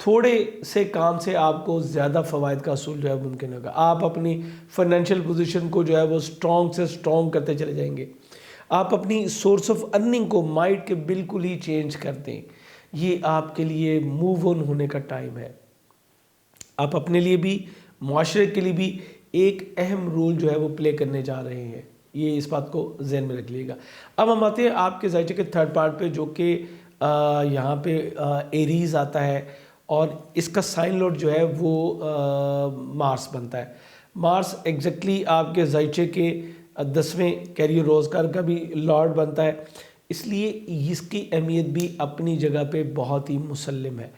تھوڑے سے کام سے آپ کو زیادہ فوائد کا حصول جو ہے ممکن ہوگا. آپ اپنی فائنینشیل پوزیشن کو جو ہے وہ اسٹرانگ سے اسٹرانگ کرتے چلے جائیں گے. آپ اپنی سورس آف ارننگ کو مائنڈ کے بالکل ہی چینج کر دیں. یہ آپ کے لیے موو آن ہونے کا ٹائم ہے. آپ اپنے لیے بھی معاشرے کے لیے بھی ایک اہم رول جو ہے وہ پلے کرنے جا رہے ہیں. یہ اس بات کو ذہن میں رکھ لیے گا. اب ہم آتے ہیں آپ کے زائچے کے تھرڈ پارٹ پہ، جو کہ یہاں پہ ایریز آتا ہے اور اس کا سائن لارڈ جو ہے وہ مارس بنتا ہے. مارس ایگزیکٹلی آپ کے زائچے کے 10ویں کیریئر روزگار کا بھی لارڈ بنتا ہے، اس لیے اس کی اہمیت بھی اپنی جگہ پہ بہت ہی مسلم ہے.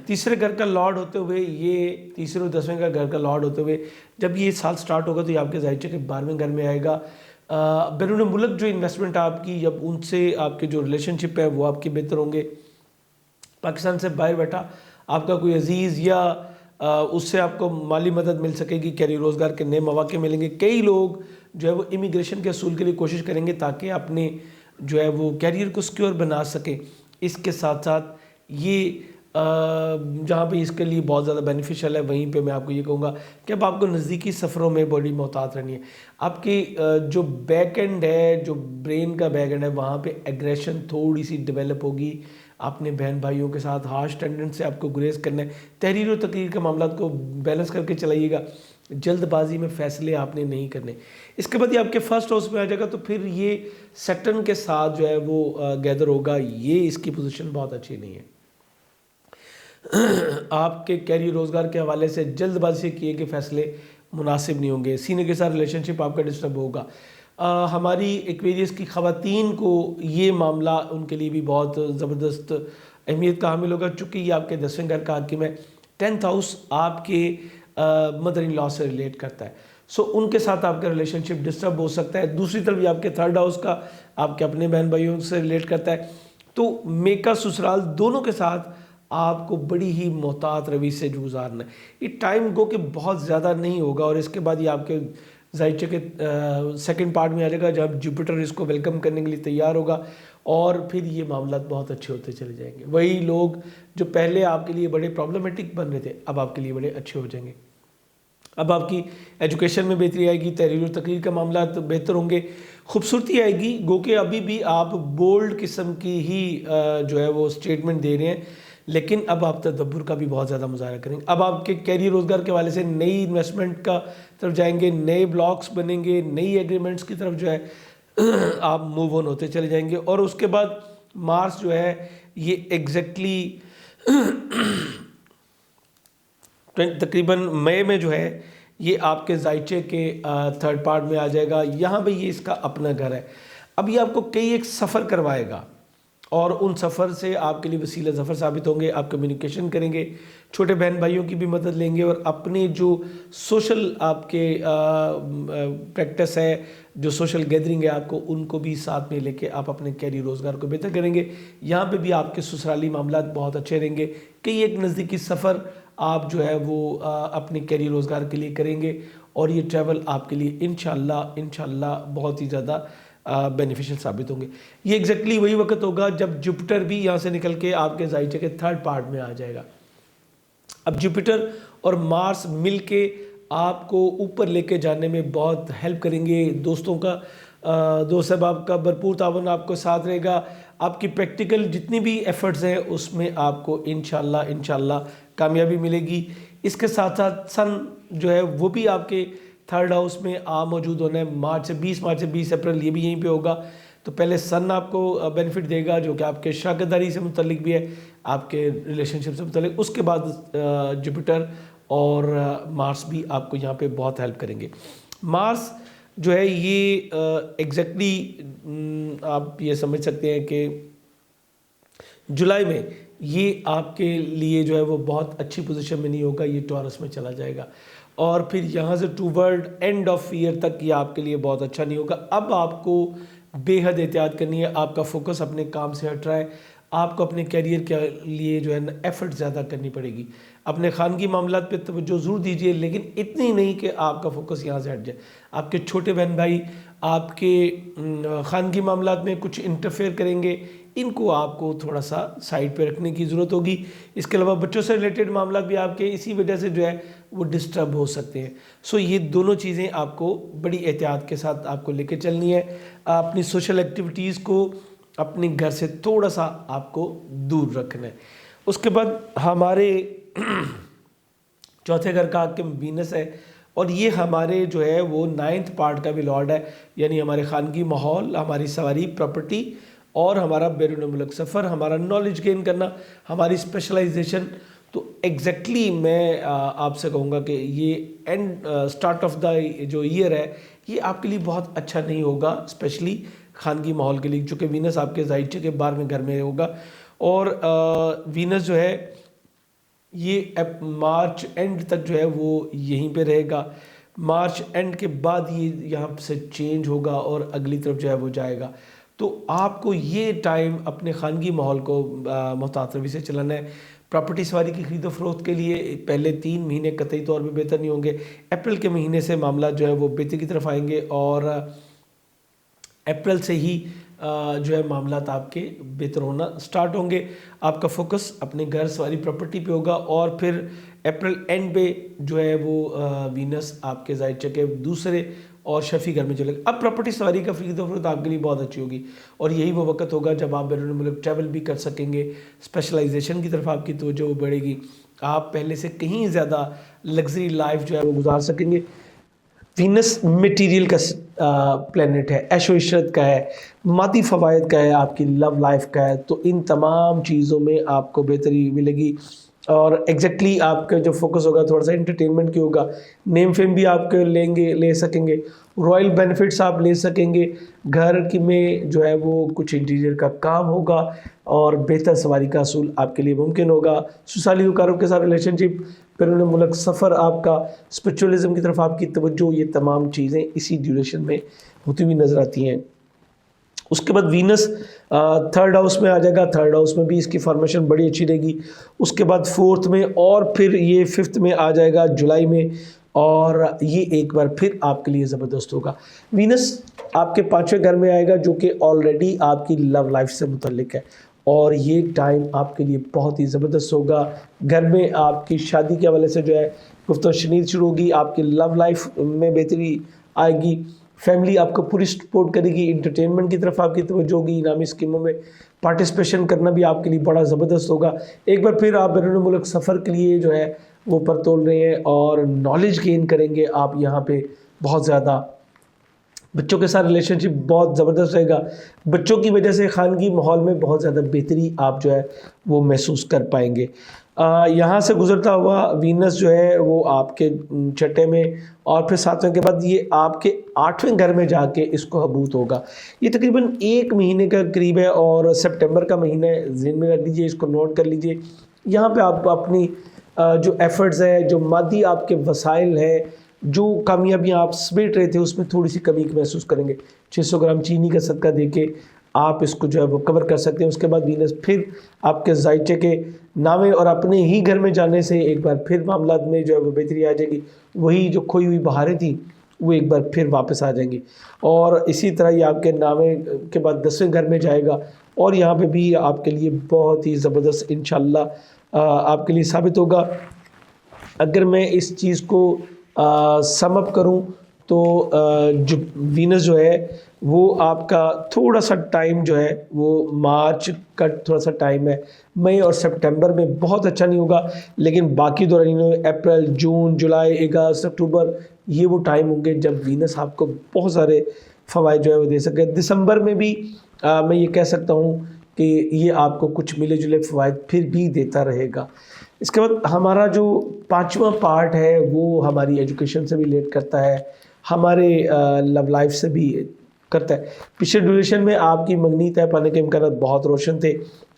تیسرے گھر کا لارڈ ہوتے ہوئے، یہ تیسرے اور 10ویں کا گھر کا لارڈ ہوتے ہوئے جب یہ سال سٹارٹ ہوگا تو یہ آپ کے زائچے کے 12ویں گھر میں آئے گا. بیرون ملک جو انویسٹمنٹ آپ کی، جب ان سے آپ کے جو ریلیشن شپ ہے وہ آپ کے بہتر ہوں گے. پاکستان سے باہر بیٹھا آپ کا کوئی عزیز یا اس سے آپ کو مالی مدد مل سکے گی، کیریئر روزگار کے نئے مواقع ملیں گے. کئی لوگ جو ہے وہ امیگریشن کے حصول کے لیے کوشش کریں گے تاکہ اپنے جو ہے وہ کیریئر کو سیکیور بنا سکیں. اس کے ساتھ ساتھ یہ جہاں پہ اس کے لیے بہت زیادہ بینیفیشل ہے، وہیں پہ میں آپ کو یہ کہوں گا کہ اب آپ کو نزدیکی سفروں میں بڑی محتاط رہنی ہے. آپ کی جو بیک اینڈ ہے، جو برین کا بیک اینڈ ہے، وہاں پہ ایگریشن تھوڑی سی ڈیولپ ہوگی. اپنے بہن بھائیوں کے ساتھ ہارش ٹینڈنٹ سے آپ کو گریز کرنا ہے. تحریر و تقریر کے معاملات کو بیلنس کر کے چلائیے گا. جلد بازی میں فیصلے آپ نے نہیں کرنے. اس کے بعد یہ آپ کے فرسٹ ہاؤس میں آ جائے گا تو پھر یہ سیٹرن کے ساتھ جو ہے وہ گیدر ہوگا. یہ اس کی پوزیشن بہت اچھی نہیں ہے. آپ کے کیریئر روزگار کے حوالے سے جلد بازی سے کیے گئے فیصلے مناسب نہیں ہوں گے. سینئر کے ساتھ ریلیشن شپ آپ کا ڈسٹرب ہوگا. ہماری ایکویریس کی خواتین کو یہ معاملہ ان کے لیے بھی بہت زبردست اہمیت کا حامل ہوگا، چونکہ یہ آپ کے 10ویں گھر کا حاکم ہے. 10th ہاؤس آپ کے مدر ان لا سے ریلیٹ کرتا ہے. سو ان کے ساتھ آپ کا ریلیشن شپ ڈسٹرب ہو سکتا ہے. دوسری طرف یہ آپ کے تھرڈ ہاؤس کا آپ کے اپنے بہن بھائیوں سے ریلیٹ کرتا ہے. تو میکا سسرال دونوں کے ساتھ آپ کو بڑی ہی محتاط روی سے گزارنا ہے. یہ ٹائم گو کہ بہت زیادہ نہیں ہوگا، اور اس کے بعد یہ آپ کے زائچے کے سیکنڈ پارٹ میں آ جائے گا جب جوپیٹر اس کو ویلکم کرنے کے لیے تیار ہوگا، اور پھر یہ معاملات بہت اچھے ہوتے چلے جائیں گے. وہی لوگ جو پہلے آپ کے لیے بڑے پرابلمٹک بن رہے تھے اب آپ کے لیے بڑے اچھے ہو جائیں گے. اب آپ کی ایجوکیشن میں بہتری آئے گی، تحریر و تقریر کے معاملات بہتر ہوں گے، خوبصورتی آئے گی. گو کہ ابھی بھی آپ بولڈ قسم کی ہی جو ہے وہ اسٹیٹمنٹ دے رہے ہیں، لیکن اب آپ تدبر کا بھی بہت زیادہ مظاہرہ کریں گے. اب آپ کے کیریئر روزگار کے حوالے سے نئی انویسٹمنٹ کا طرف جائیں گے، نئے بلاکس بنیں گے، نئی ایگریمنٹس کی طرف جو ہے آپ موو آن ہوتے چلے جائیں گے. اور اس کے بعد مارس جو ہے یہ ایگزیکٹلی تقریباً مئی میں جو ہے یہ آپ کے زائچے کے تھرڈ پارٹ میں آ جائے گا. یہاں پہ یہ اس کا اپنا گھر ہے. اب یہ آپ کو کئی ایک سفر کروائے گا، اور ان سفر سے آپ کے لیے وسیلہ ظفر ثابت ہوں گے. آپ کمیونیکیشن کریں گے، چھوٹے بہن بھائیوں کی بھی مدد لیں گے، اور اپنے جو سوشل آپ کے پریکٹس ہے، جو سوشل گیدرنگ ہے آپ کو، ان کو بھی ساتھ میں لے کے آپ اپنے کیریئر روزگار کو بہتر کریں گے. یہاں پہ بھی آپ کے سسرالی معاملات بہت اچھے رہیں گے. کئی ایک نزدیکی سفر آپ جو ہے وہ اپنے کیریئر روزگار کے لیے کریں گے، اور یہ ٹریول آپ کے لیے انشاءاللہ بہت ہی زیادہ بینیفیشل ثابت ہوں گے. یہ ایگزیکٹلی وہی وقت ہوگا جب جوپیٹر بھی یہاں سے نکل کے آپ کے زائچے کے تھرڈ پارٹ میں آ جائے گا. اب جوپیٹر اور مارس مل کے آپ کو اوپر لے کے جانے میں بہت ہیلپ کریں گے. دوستوں کا دوست احباب کا بھرپور تعاون آپ کو ساتھ رہے گا. آپ کی پریکٹیکل جتنی بھی ایفرٹس ہیں اس میں آپ کو انشاءاللہ کامیابی ملے گی. اس کے ساتھ ساتھ سن جو ہے وہ بھی آپ کے تھرڈ ہاؤس میں موجود ہونا ہے. 20 مارچ سے 20 اپریل یہ بھی یہیں پہ ہوگا. تو پہلے سن آپ کو بینیفٹ دے گا جو کہ آپ کے شراکت داری سے متعلق بھی ہے، آپ کے ریلیشن شپ سے متعلق. اس کے بعد جوپیٹر اور مارس بھی آپ کو یہاں پہ بہت ہیلپ کریں گے. مارس جو ہے یہ ایگزیکٹلی آپ یہ سمجھ سکتے ہیں کہ جولائی میں یہ آپ کے لیے جو ہے وہ بہت اچھی پوزیشن میں نہیں ہوگا. یہ ٹورس میں چلا جائے گا، اور پھر یہاں سے to world end of year تک یہ آپ کے لیے بہت اچھا نہیں ہوگا. اب آپ کو بے حد احتیاط کرنی ہے. آپ کا فوکس اپنے کام سے ہٹ رہا ہے. آپ کو اپنے کیریئر کے لیے جو ہے نا ایفرٹ زیادہ کرنی پڑے گی. اپنے خانگی معاملات پہ توجہ ضرور دیجیے، لیکن اتنی نہیں کہ آپ کا فوکس یہاں سے ہٹ جائے. آپ کے چھوٹے بہن بھائی آپ کے خانگی معاملات میں کچھ انٹرفیئر کریں گے، ان کو آپ کو تھوڑا سا سائڈ پہ رکھنے کی ضرورت ہوگی. اس کے علاوہ بچوں سے ریلیٹڈ معاملات بھی آپ کے اسی وجہ سے جو ہے وہ ڈسٹرب ہو سکتے ہیں. سو یہ دونوں چیزیں آپ کو بڑی احتیاط کے ساتھ آپ کو لے کے چلنی ہے. اپنی سوشل ایکٹیویٹیز کو اپنے گھر سے تھوڑا سا آپ کو دور رکھنا ہے. اس کے بعد ہمارے چوتھے گھر کا حاکم وینس ہے، اور یہ ہمارے جو ہے وہ 9th پارٹ کا بھی لارڈ ہے، یعنی ہمارے خانگی ماحول، ہماری سواری، پراپرٹی، اور ہمارا بیرون ملک سفر، ہمارا نالج گین کرنا، ہماری اسپیشلائزیشن. تو ایگزیکٹلی میں آپ سے کہوں گا کہ یہ سٹارٹ آف دا جو ایئر ہے یہ آپ کے لیے بہت اچھا نہیں ہوگا، اسپیشلی خانگی ماحول کے لیے، چونکہ وینس آپ کے ذائچے کے 12ویں گھر میں ہوگا. اور وینس جو ہے یہ مارچ اینڈ تک جو ہے وہ یہیں پہ رہے گا. مارچ اینڈ کے بعد یہ یہاں سے چینج ہوگا اور اگلی طرف جو ہے وہ جائے گا. تو آپ کو یہ ٹائم اپنے خانگی ماحول کو محتاط روی سے چلانا ہے. پراپرٹی سواری کی خرید و فروخت کے لیے پہلے 3 مہینے قطعی طور پہ بہتر نہیں ہوں گے. اپریل کے مہینے سے معاملات جو ہے وہ بہتری کی طرف آئیں گے، اور اپریل سے ہی جو ہے معاملات آپ کے بہتر ہونا سٹارٹ ہوں گے. آپ کا فوکس اپنے گھر، سواری، پراپرٹی پہ ہوگا، اور پھر اپریل اینڈ پہ جو ہے وہ وینس آپ کے ذائچے کے دوسرے اور شفی گھر میں چلے گا. اب پراپرٹی سواری کا خرید و فروخت آپ کے لیے بہت اچھی ہوگی، اور یہی وہ وقت ہوگا جب آپ بیرون ملک ٹریول بھی کر سکیں گے. اسپیشلائزیشن کی طرف آپ کی توجہ بڑھے گی، آپ پہلے سے کہیں زیادہ لگژری لائف جو ہے وہ گزار سکیں گے. وینس میٹیریل کا پلینٹ ہے، عیش و عشرت کا ہے، مادی فوائد کا ہے، آپ کی لو لائف کا ہے. تو ان تمام چیزوں میں آپ کو بہتری ملے گی، اور ایگزیکٹلی آپ کا جو فوکس ہوگا تھوڑا سا انٹرٹینمنٹ کی ہوگا. نیم فیم بھی آپ کے لے سکیں گے، رائل بینیفٹس آپ لے سکیں گے. گھر کی میں جو ہے وہ کچھ انٹیریئر کا کام ہوگا، اور بہتر سواری کا حصول آپ کے لیے ممکن ہوگا. سسرالی رکاروں کے ساتھ ریلیشن شپ، بیرون ملک سفر، آپ کا اسپرچولیزم کی طرف آپ کی توجہ، یہ تمام چیزیں اسی ڈیوریشن میں ہوتی ہوئی نظر آتی ہیں. اس کے بعد وینس 3rd ہاؤس میں آ جائے گا. 3rd ہاؤس میں بھی اس کی فارمیشن بڑی اچھی رہے گی. اس کے بعد 4th میں، اور پھر یہ 5th میں آ جائے گا جولائی میں، اور یہ ایک بار پھر آپ کے لیے زبردست ہوگا. وینس آپ کے 5ویں گھر میں آئے گا، جو کہ آلریڈی آپ کی لو لائف سے متعلق ہے، اور یہ ٹائم آپ کے لیے بہت ہی زبردست ہوگا. گھر میں آپ کی شادی کے حوالے سے جو ہے گفت و شنید شروع ہوگی، آپ کی لو لائف میں بہتری آئے گی، فیملی آپ کو پوری سپورٹ کرے گی، انٹرٹینمنٹ کی طرف آپ کی توجہ ہوگی، انعامی اسکیموں میں پارٹیسپیشن کرنا بھی آپ کے لیے بڑا زبردست ہوگا. ایک بار پھر آپ بیرون ملک سفر کے لیے جو ہے وہ پر تول رہے ہیں، اور نالج گین کریں گے آپ یہاں پہ بہت زیادہ. بچوں کے ساتھ ریلیشن شپ بہت زبردست رہے گا. بچوں کی وجہ سے خانگی ماحول میں بہت زیادہ بہتری آپ جو ہے وہ محسوس کر پائیں گے. یہاں سے گزرتا ہوا وینس جو ہے وہ آپ کے 6 میں، اور پھر 7ویں کے بعد یہ آپ کے 8ویں گھر میں جا کے اس کو حبوط ہوگا. یہ تقریباً 1 مہینے کا قریب ہے، اور سپٹمبر کا مہینہ ہے، ذہن میں رکھ لیجیے، اس کو نوٹ کر لیجیے. یہاں پہ آپ اپنی جو ایفرٹس ہے، جو مادی آپ کے وسائل ہے، جو کامیابیاں آپ سمیٹ رہے تھے، اس میں تھوڑی سی کمی محسوس کریں گے. 600 گرام چینی کا صدقہ دے کے آپ اس کو جو ہے وہ کور کر سکتے ہیں. اس کے بعد وینس پھر آپ کے ذائچے کے نامے اور اپنے ہی گھر میں جانے سے ایک بار پھر معاملات میں جو ہے وہ بہتری آ جائے گی. وہی جو کھوئی ہوئی بہاریں تھیں وہ ایک بار پھر واپس آ جائیں گی. اور اسی طرح یہ آپ کے نامے کے بعد 10ویں گھر میں جائے گا، اور یہاں پہ بھی آپ کے لیے بہت ہی زبردست انشاءاللہ آپ کے لیے ثابت ہوگا. اگر میں اس چیز کو سم اپ کروں تو جو وینس جو ہے وہ آپ کا تھوڑا سا ٹائم جو ہے وہ مارچ کا تھوڑا سا ٹائم ہے، مئی اور سپٹمبر میں بہت اچھا نہیں ہوگا، لیکن باقی دوران اپریل، جون، جولائی، اگست، اکتوبر یہ وہ ٹائم ہوں گے جب وینس آپ کو بہت سارے فوائد جو ہے وہ دے سکے. دسمبر میں بھی میں یہ کہہ سکتا ہوں کہ یہ آپ کو کچھ ملے جلے فوائد پھر بھی دیتا رہے گا. اس کے بعد ہمارا جو 5واں پارٹ ہے وہ ہماری ایجوکیشن سے بھی ریلیٹ کرتا ہے، ہمارے لو لائف سے بھی کرتا ہے. پچھلے ڈیوریشن میں آپ کی منگنی طے پانے کے امکانات بہت روشن تھے،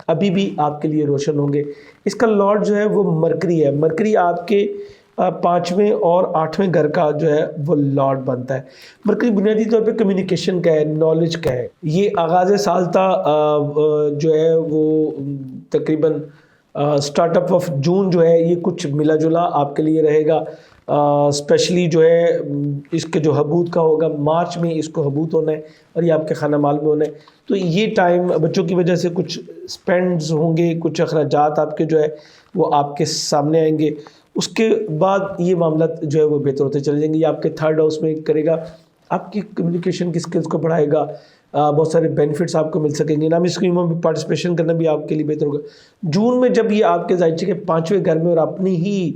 ابھی بھی آپ کے لیے روشن ہوں گے. اس کا لارڈ جو ہے وہ مرکری ہے. مرکری آپ کے 5ویں اور 8ویں گھر کا جو ہے وہ لارڈ بنتا ہے. مرکری بنیادی طور پہ کمیونیکیشن کا ہے، نالج کا ہے. یہ آغاز سال تھا جو ہے وہ تقریباً اسٹارٹ اپ آف جون جو ہے یہ کچھ ملا جلا آپ کے لیے رہے گا. اسپیشلی جو ہے اس کے جو حبوط کا ہوگا مارچ میں اس کو حبوط ہونا ہے اور یہ آپ کے خانہ مال میں ہونا ہے. تو یہ ٹائم بچوں کی وجہ سے کچھ اسپینڈز ہوں گے, کچھ اخراجات آپ کے جو ہے وہ آپ کے سامنے آئیں گے. اس کے بعد یہ معاملات جو ہے وہ بہتر ہوتے چلے جائیں گے. یہ آپ کے تھرڈ ہاؤس میں کرے گا, آپ کی کمیونیکیشن کی اسکلز کو بڑھائے گا, بہت سارے بینیفٹس آپ کو مل سکیں گے. انعامی اسکیموں میں پارٹیسپیشن کرنا بھی آپ کے لیے بہتر ہوگا. جون میں جب یہ آپ کے ذائچے کے 5ویں گھر میں اور اپنی ہی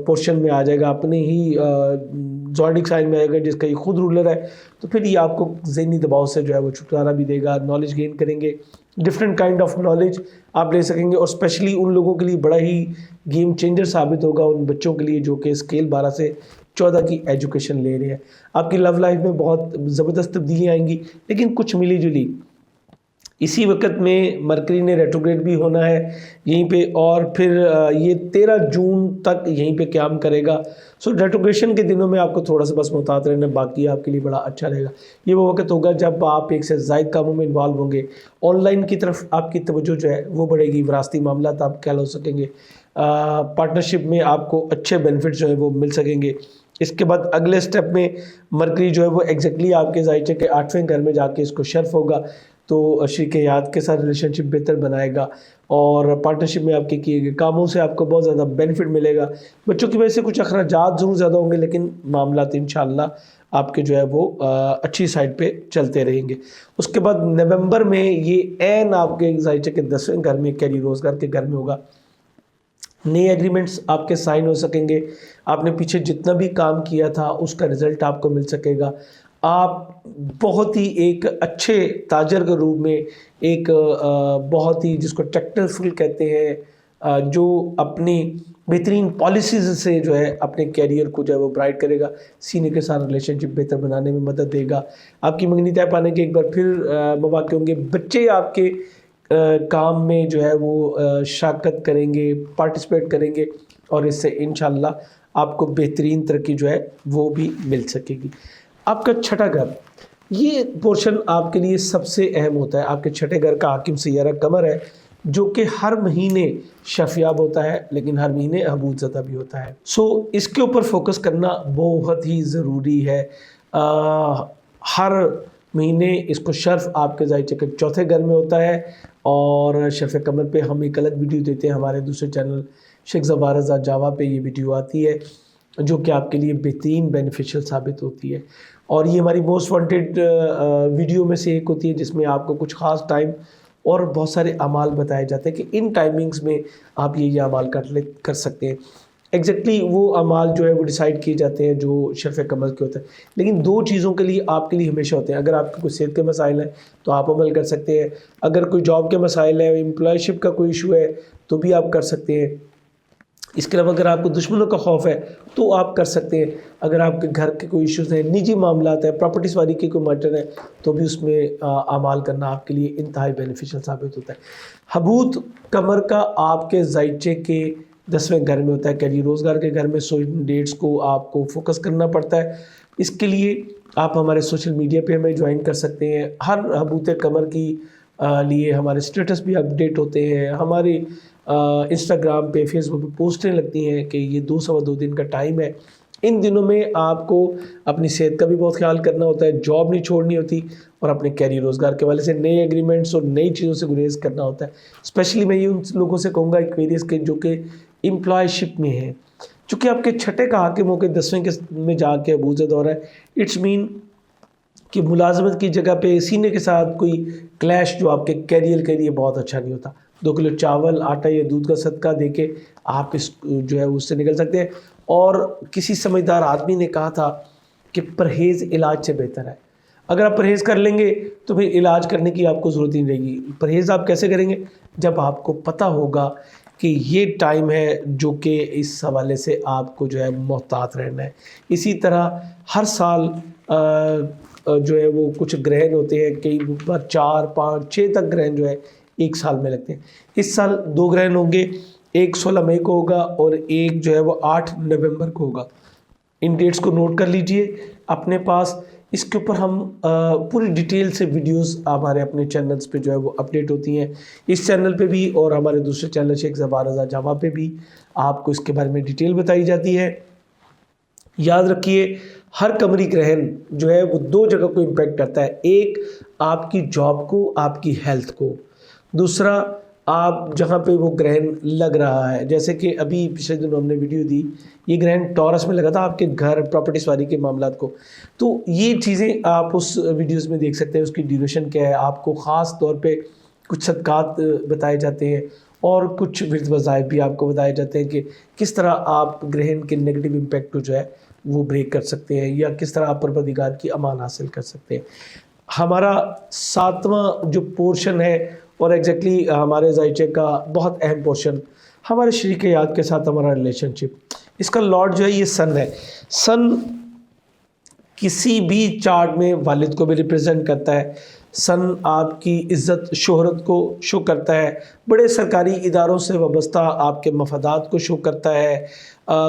پورشن میں آ جائے گا, اپنے ہی زوڈک سائن میں آئے گا جس کا یہ خود رولر ہے, تو پھر یہ آپ کو ذہنی دباؤ سے جو ہے وہ چھٹکارا بھی دے گا. نالج گین کریں گے, ڈفرینٹ کائنڈ آف نالج آپ لے سکیں گے, اور اسپیشلی ان لوگوں کے لیے بڑا ہی گیم چینجر ثابت ہوگا, ان بچوں کے لیے جو کہ اسکیل 12 سے 14 کی ایجوکیشن لے رہے ہیں. آپ کی لو لائف میں بہت زبردست تبدیلیاں آئیں گی, لیکن کچھ ملی جلی. اسی وقت میں مرکری نے ریٹروگریڈ بھی ہونا ہے یہیں پہ, اور پھر یہ 13 جون تک یہیں پہ قیام کرے گا. سو ریٹروگریشن کے دنوں میں آپ کو تھوڑا سا بس محتاط رہنا, باقی آپ کے لیے بڑا اچھا رہے گا. یہ وہ وقت ہوگا جب آپ ایک سے زائد کاموں میں انوالو ہوں گے. آن لائن کی طرف آپ کی توجہ جو ہے وہ بڑھے گی, وراثتی معاملات آپ کہہ لو سکیں گے, پارٹنرشپ میں آپ کو اچھے بینیفٹس جو ہے وہ مل سکیں گے. اس کے بعد اگلے سٹیپ میں مرکری جو ہے وہ ایگزیکٹلی آپ کے ذائچے کے 8ویں گھر میں جا کے اس کو شرف ہوگا, تو شریک حیات کے ساتھ ریلیشن شپ بہتر بنائے گا, اور پارٹنرشپ میں آپ کے کیے گئے کاموں سے آپ کو بہت زیادہ بینیفٹ ملے گا. بچوں کی وجہ سے کچھ اخراجات ضرور زیادہ ہوں گے, لیکن معاملات انشاءاللہ آپ کے جو ہے وہ اچھی سائڈ پہ چلتے رہیں گے. اس کے بعد نومبر میں یہ عین آپ کے ذائچے کے 10ویں گھر میں کیری روزگار کے گھر میں ہوگا. نئے ایگریمنٹس آپ کے سائن ہو سکیں گے, آپ نے پیچھے جتنا بھی کام کیا تھا اس کا رزلٹ آپ کو مل سکے گا. آپ بہت ہی ایک اچھے تاجر کے روپ میں, ایک بہت ہی جس کو ٹیکٹفل کہتے ہیں, جو اپنی بہترین پالیسیز سے جو ہے اپنے کیریئر کو جو ہے وہ برائٹ کرے گا, سینئر کے ساتھ ریلیشن شپ بہتر بنانے میں مدد دے گا. آپ کی منگنی طے پانے کے ایک بار پھر مواقع ہوں گے. بچے آپ کے کام میں جو ہے وہ شرکت کریں گے, پارٹیسپیٹ کریں گے, اور اس سے انشاءاللہ آپ کو بہترین ترقی جو ہے وہ بھی مل سکے گی. آپ کا چھٹا گھر, یہ پورشن آپ کے لیے سب سے اہم ہوتا ہے. آپ کے چھٹے گھر کا حاکم سیارہ قمر ہے, جو کہ ہر مہینے شفیاب ہوتا ہے, لیکن ہر مہینے حبوط زدہ بھی ہوتا ہے. سو اس کے اوپر فوکس کرنا بہت ہی ضروری ہے. ہر مہینے اس کو شرف آپ کے ذائچے کے 4تھے گھر میں ہوتا ہے, اور شرف قمر پہ ہم ایک الگ ویڈیو دیتے ہیں. ہمارے دوسرے چینل شیخ زبار رضا جاوا پہ یہ ویڈیو آتی ہے, جو کہ آپ کے لیے بہترین بینیفیشل ثابت ہوتی ہے. اور یہ ہماری موسٹ وانٹیڈ ویڈیو میں سے ایک ہوتی ہے, جس میں آپ کو کچھ خاص ٹائم اور بہت سارے اعمال بتائے جاتے ہیں کہ ان ٹائمنگز میں آپ یہ اعمال کر سکتے ہیں. ایگزیکٹلی وہ اعمال جو ہے وہ ڈیسائیڈ کیے جاتے ہیں جو شرف قمر کے ہوتے ہیں, لیکن 2 چیزوں کے لیے آپ کے لیے ہمیشہ ہوتے ہیں. اگر آپ کے کوئی صحت کے مسائل ہیں تو آپ عمل کر سکتے ہیں, اگر کوئی جاب کے مسائل ہیں, امپلائی شپ کا کوئی ایشو ہے تو بھی آپ کر سکتے ہیں. اس کے علاوہ اگر آپ کو دشمنوں کا خوف ہے تو آپ کر سکتے ہیں. اگر آپ کے گھر کے کوئی ایشوز ہیں, نجی معاملات ہیں, پراپرٹیز والی کے کوئی میٹر ہے, تو بھی اس میں اعمال کرنا آپ کے لیے انتہائی بینیفیشل ثابت ہوتا ہے. حبوط قمر کا آپ کے ذائچے کے 10ویں گھر میں ہوتا ہے, کیری روزگار کے گھر میں. سو ڈیٹس کو آپ کو فوکس کرنا پڑتا ہے. اس کے لیے آپ ہمارے سوشل میڈیا پہ ہمیں جوائن کر سکتے ہیں. ہر حبوط قمر کی لیے ہمارے سٹیٹس بھی اپڈیٹ ہوتے ہیں. ہمارے انسٹاگرام پہ, فیس بک پہ پوسٹیں لگتی ہیں کہ یہ 2 دن کا ٹائم ہے. ان دنوں میں آپ کو اپنی صحت کا بھی بہت خیال کرنا ہوتا ہے, جاب نہیں چھوڑنی ہوتی, اور اپنے کیری روزگار کے والے سے نئے ایگریمنٹس اور نئی چیزوں سے گریز کرنا ہوتا ہے. اسپیشلی میں یہ ان لوگوں سے کہوں گا ایکویریس کے جو کہ امپلائی شپ میں ہیں, چونکہ آپ کے چھٹے کا حاکم ہو کے 10ویں میں جا کے حبوط زدہ ہو رہا ہے. اٹس مین کہ ملازمت کی جگہ پہ سینے کے ساتھ کوئی کلیش جو آپ کے کیریئر کے لیے بہت اچھا نہیں ہوتا. 2 کلو چاول, آٹا یا دودھ کا صدقہ دے کے آپ اس جو ہے اس سے نکل سکتے ہیں. اور کسی سمجھدار آدمی نے کہا تھا کہ پرہیز علاج سے بہتر ہے. اگر آپ پرہیز کر لیں گے تو پھر علاج کرنے کی آپ کو ضرورت ہی نہیں رہے گی. پرہیز آپ کیسے کریں گے؟ جب آپ کو پتہ ہوگا کہ یہ ٹائم ہے جو کہ اس حوالے سے آپ کو جو ہے محتاط رہنا ہے. اسی طرح ہر سال جو ہے وہ کچھ گرہن ہوتے ہیں, کئی بار 4, 5, 6 تک گرہن جو ہے ایک سال میں لگتے ہیں. اس سال 2 گرہن ہوں گے, ایک 16 مئی کو ہوگا اور ایک جو ہے وہ 8 نومبر کو ہوگا. ان ڈیٹس کو نوٹ کر لیجئے اپنے پاس. اس کے اوپر ہم پوری ڈیٹیل سے ویڈیوز ہمارے اپنے چینلز پہ جو ہے وہ اپڈیٹ ہوتی ہیں، اس چینل پہ بھی اور ہمارے دوسرے چینل شیخ زبار رضا جامع پہ بھی آپ کو اس کے بارے میں ڈیٹیل بتائی جاتی ہے۔ یاد رکھیے ہر قمری گرہن جو ہے وہ دو جگہ کو امپیکٹ کرتا ہے، ایک آپ کی جاب کو، آپ کی ہیلتھ کو، دوسرا آپ جہاں پہ وہ گرہن لگ رہا ہے، جیسے کہ ابھی پچھلے دنوں ہم نے ویڈیو دی، یہ گرہن ٹورس میں لگا تھا آپ کے گھر پراپرٹی سواری کے معاملات کو، تو یہ چیزیں آپ اس ویڈیوز میں دیکھ سکتے ہیں، اس کی ڈیوریشن کیا ہے، آپ کو خاص طور پہ کچھ صدقات بتائے جاتے ہیں اور کچھ ورد وظائف بھی آپ کو بتائے جاتے ہیں کہ کس طرح آپ گرہن کے نیگیٹو امپیکٹ کو جو ہے وہ بریک کر سکتے ہیں یا کس طرح آپ پروردگار کی امان حاصل کر سکتے ہیں۔ ہمارا 7واں جو پورشن ہے اور ایگزیکٹلی ہمارے ذائچے کا بہت اہم پورشن ہمارے شریک حیات کے ساتھ ہمارا ریلیشن شپ، اس کا لارڈ جو ہے یہ سن ہے۔ سن کسی بھی چارٹ میں والد کو بھی ریپرزینٹ کرتا ہے، سن آپ کی عزت شہرت کو شو کرتا ہے، بڑے سرکاری اداروں سے وابستہ آپ کے مفادات کو شو کرتا ہے،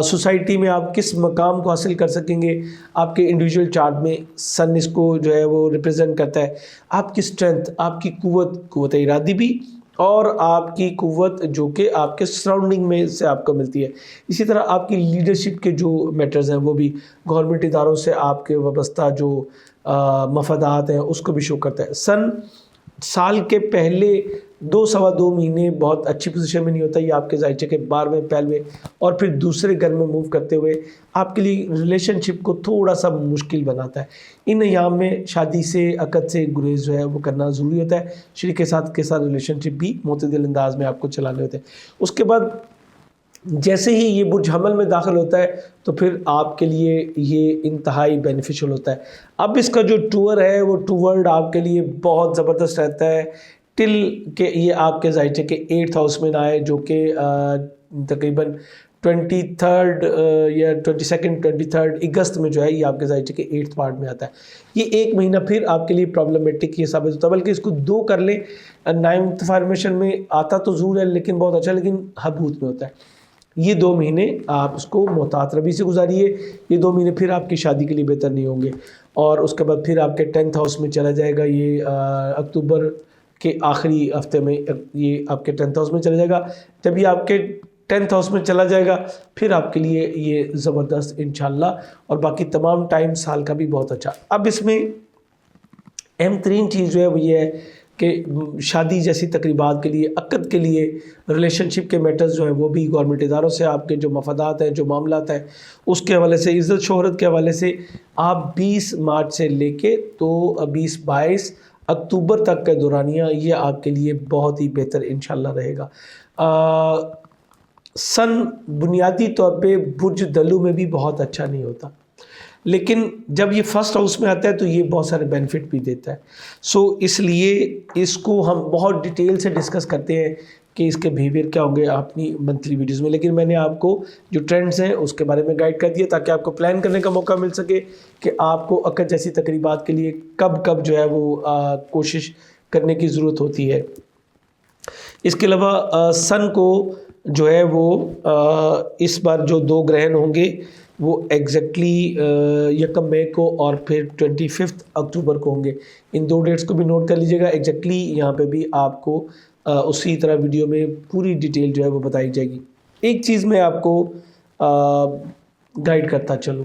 سوسائٹی میں آپ کس مقام کو حاصل کر سکیں گے آپ کے انڈیویجول چارٹ میں سن اس کو جو ہے وہ ریپرزینٹ کرتا ہے، آپ کی اسٹرینتھ، آپ کی قوت ارادی بھی، اور آپ کی قوت جو کہ آپ کے سراؤنڈنگ میں سے آپ کو ملتی ہے، اسی طرح آپ کی لیڈرشپ کے جو میٹرز ہیں وہ بھی گورنمنٹ اداروں سے آپ کے وابستہ جو مفادات ہیں اس کو بھی شو کرتا ہے۔ سن سال کے پہلے 2 مہینے بہت اچھی پوزیشن میں نہیں ہوتا، یہ آپ کے ذائچے کے 12ویں پہلویں اور پھر دوسرے گھر میں موو کرتے ہوئے آپ کے لیے ریلیشن شپ کو تھوڑا سا مشکل بناتا ہے۔ ان ایام میں شادی سے عقد سے گریز جو ہے وہ کرنا ضروری ہوتا ہے، شریک کے ساتھ ریلیشن شپ بھی معتدل انداز میں آپ کو چلانے ہوتے ہیں۔ اس کے بعد جیسے ہی یہ برج حمل میں داخل ہوتا ہے تو پھر آپ کے لیے یہ انتہائی بینیفیشل ہوتا ہے۔ اب اس کا جو ٹور ہے وہ ٹورڈ آپ کے لیے بہت زبردست رہتا ہے ٹل کہ یہ آپ کے ذائچے کے 8th ہاؤس میں نہ آئے، جو کہ تقریباً 23 یا 22 اگست میں جو ہے یہ آپ کے ذائچے کے 8th پارٹ میں آتا ہے۔ یہ ایک مہینہ پھر آپ کے لیے پرابلمٹک یہ ثابت ہوتا ہے، بلکہ اس کو 2 کر لیں، 9th فارمیشن میں آتا تو ضرور ہے لیکن بہت اچھا، لیکن حبوت میں ہوتا ہے۔ یہ 2 مہینے آپ اس کو محتاط روی سے گزاریے، یہ 2 مہینے پھر آپ کی شادی کے لیے بہتر نہیں ہوں گے، اور اس کے بعد پھر آپ کے 10th ہاؤس میں چلا جائے گا، یہ اکتوبر کے آخری ہفتے میں یہ آپ کے 10th ہاؤس میں چلا جائے گا۔ جب یہ آپ کے 10th ہاؤس میں چلا جائے گا پھر آپ کے لیے یہ زبردست انشاءاللہ، اور باقی تمام ٹائم سال کا بھی بہت اچھا۔ اب اس میں اہم ترین چیز جو ہے وہ یہ ہے کہ شادی جیسی تقریبات کے لیے، عقد کے لیے، ریلیشن شپ کے میٹرز جو ہیں وہ بھی گورنمنٹ اداروں سے آپ کے جو مفادات ہیں، جو معاملات ہیں، اس کے حوالے سے، عزت شہرت کے حوالے سے آپ 20 مارچ سے لے کے تو 22 اکتوبر تک کا دورانیہ یہ آپ کے لیے بہت ہی بہتر انشاءاللہ رہے گا۔ سن بنیادی طور پہ برج دلو میں بھی بہت اچھا نہیں ہوتا، لیکن جب یہ فرسٹ ہاؤس میں آتا ہے تو یہ بہت سارے بینیفٹ بھی دیتا ہے۔ سو اس لیے اس کو ہم بہت ڈیٹیل سے ڈسکس کرتے ہیں کہ اس کے بیہیویئر کیا ہوں گے اپنی منتھلی ویڈیوز میں، لیکن میں نے آپ کو جو ٹرینڈز ہیں اس کے بارے میں گائیڈ کر دیا تاکہ آپ کو پلان کرنے کا موقع مل سکے کہ آپ کو عقد جیسی تقریبات کے لیے کب جو ہے وہ کوشش کرنے کی ضرورت ہوتی ہے۔ اس کے علاوہ سن کو جو ہے وہ اس بار جو 2 گرہن ہوں گے وہ ایگزیکٹلی 1 مئی کو اور پھر 25 اکتوبر کو ہوں گے، ان 2 ڈیٹس کو بھی نوٹ کر لیجیے گا۔ ایگزیکٹلی یہاں پہ بھی آپ کو اسی طرح ویڈیو میں پوری ڈیٹیل جو ہے وہ بتائی جائے گی۔ ایک چیز میں آپ کو گائیڈ کرتا چلوں،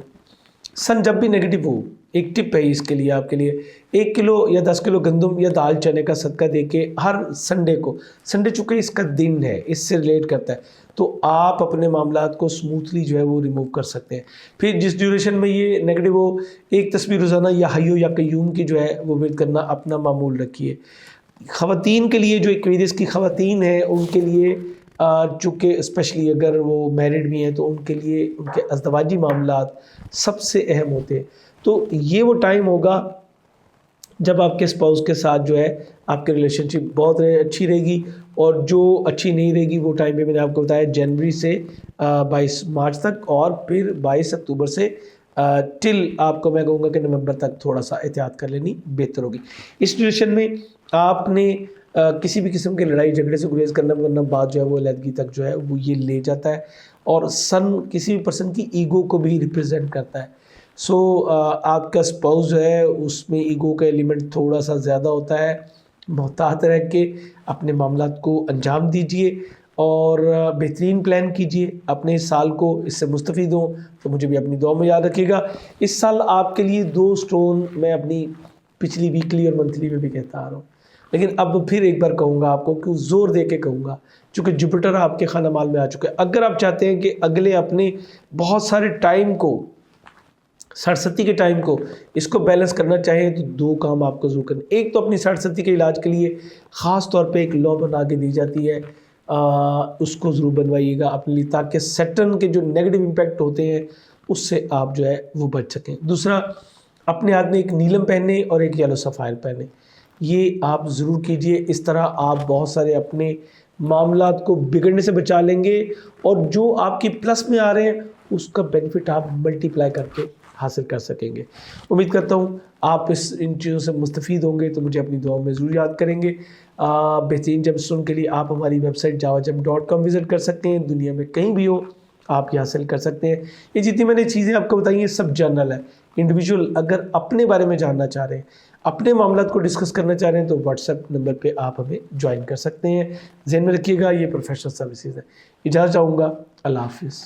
سن جب بھی نیگیٹو ہو، ایک ٹپ ہے اس کے لیے آپ کے لیے، 1 کلو یا 10 کلو گندم یا دال چنے کا صدقہ دے کے ہر سنڈے کو، سنڈے چونکہ اس کا دن ہے، اس سے ریلیٹ کرتا ہے، تو آپ اپنے معاملات کو سموتھلی جو ہے وہ ریموو کر سکتے ہیں۔ پھر جس ڈیوریشن میں یہ نیگیٹو ہو، 1 تسبیح روزانہ یا حیو یا قیوم کی جو ہے وہ ورد کرنا اپنا معمول رکھیے۔ خواتین کے لیے جو ایکویریس کی خواتین ہیں ان کے لیے چونکہ اسپیشلی اگر وہ میرڈ بھی ہیں تو ان کے لیے ان کے ازدواجی معاملات سب سے اہم ہوتے ہیں، تو یہ وہ ٹائم ہوگا جب آپ کے اسپاؤس کے ساتھ جو ہے آپ کے ریلیشن شپ بہت اچھی رہے گی، اور جو اچھی نہیں رہے گی وہ ٹائم پہ میں نے آپ کو بتایا جنوری سے 22 مارچ تک، اور پھر 22 اکتوبر سے ٹل آپ کو میں کہوں گا کہ نومبر تک تھوڑا سا احتیاط کر لینی بہتر ہوگی۔ اس ڈیوریشن میں آپ نے کسی بھی قسم کے لڑائی جھگڑے سے گریز کرنا، ورنہ بات جو ہے وہ علیحدگی تک جو ہے وہ یہ لے جاتا ہے، اور سن کسی بھی پرسن کی ایگو کو بھی ریپرزینٹ کرتا ہے۔ سو آپ کا اسپاؤس جو ہے اس میں ایگو کا ایلیمنٹ تھوڑا سا زیادہ ہوتا ہے. محتاط رہ کے اپنے معاملات کو انجام دیجئے اور بہترین پلان کیجئے. اپنے اس سال کو اس سے مستفید ہوں تو مجھے بھی اپنی دعا میں یاد رکھیے گا. اس سال آپ کے لیے 2 سٹون میں اپنی پچھلی ویکلی اور منتھلی میں بھی کہتا آ رہا ہوں، لیکن اب پھر ایک بار کہوں گا آپ کو کہ زور دے کے کہوں گا، چونکہ جوپیٹر آپ کے خانہ مال میں آ چکا ہے. اگر آپ چاہتے ہیں کہ اگلے اپنے بہت سارے ٹائم کو، سرستی کے ٹائم کو اس کو بیلنس کرنا چاہیں تو 2 کام آپ کو ضرور کرنا. ایک تو اپنی سرستی کے علاج کے لیے خاص طور پہ ایک لا بنا کے دی جاتی ہے، اس کو ضرور بنوائیے گا اپنے لیے، تاکہ سیٹرن کے جو نیگیٹو امپیکٹ ہوتے ہیں اس سے آپ جو ہے وہ بچ سکیں. دوسرا، اپنے ہاتھ میں ایک نیلم پہنے اور ایک یلو سفائر پہنے. یہ آپ ضرور کیجئے. اس طرح آپ بہت سارے اپنے معاملات کو بگڑنے سے بچا لیں گے، اور جو آپ کی پلس میں آ رہے ہیں اس کا بینیفٹ آپ ملٹی پلائی کر کے حاصل کر سکیں گے. امید کرتا ہوں آپ ان چیزوں سے مستفید ہوں گے، تو مجھے اپنی دعاؤں میں ضرور یاد کریں گے. بہترین جب سن کے لیے آپ ہماری ویب سائٹ jawajam.com وزٹ کر سکتے ہیں. دنیا میں کہیں بھی ہو آپ یہ حاصل کر سکتے ہیں. یہ جتنی میں نے چیزیں آپ کو بتائی ہیں سب جنرل ہے. انڈیویجول اگر اپنے بارے میں جاننا چاہ رہے ہیں، اپنے معاملات کو ڈسکس کرنا چاہ رہے ہیں، تو واٹس ایپ نمبر پہ آپ ہمیں جوائن کر سکتے ہیں. ذہن میں رکھیے گا یہ پروفیشنل سروسز ہے. اجازت چاہوں گا. اللہ حافظ.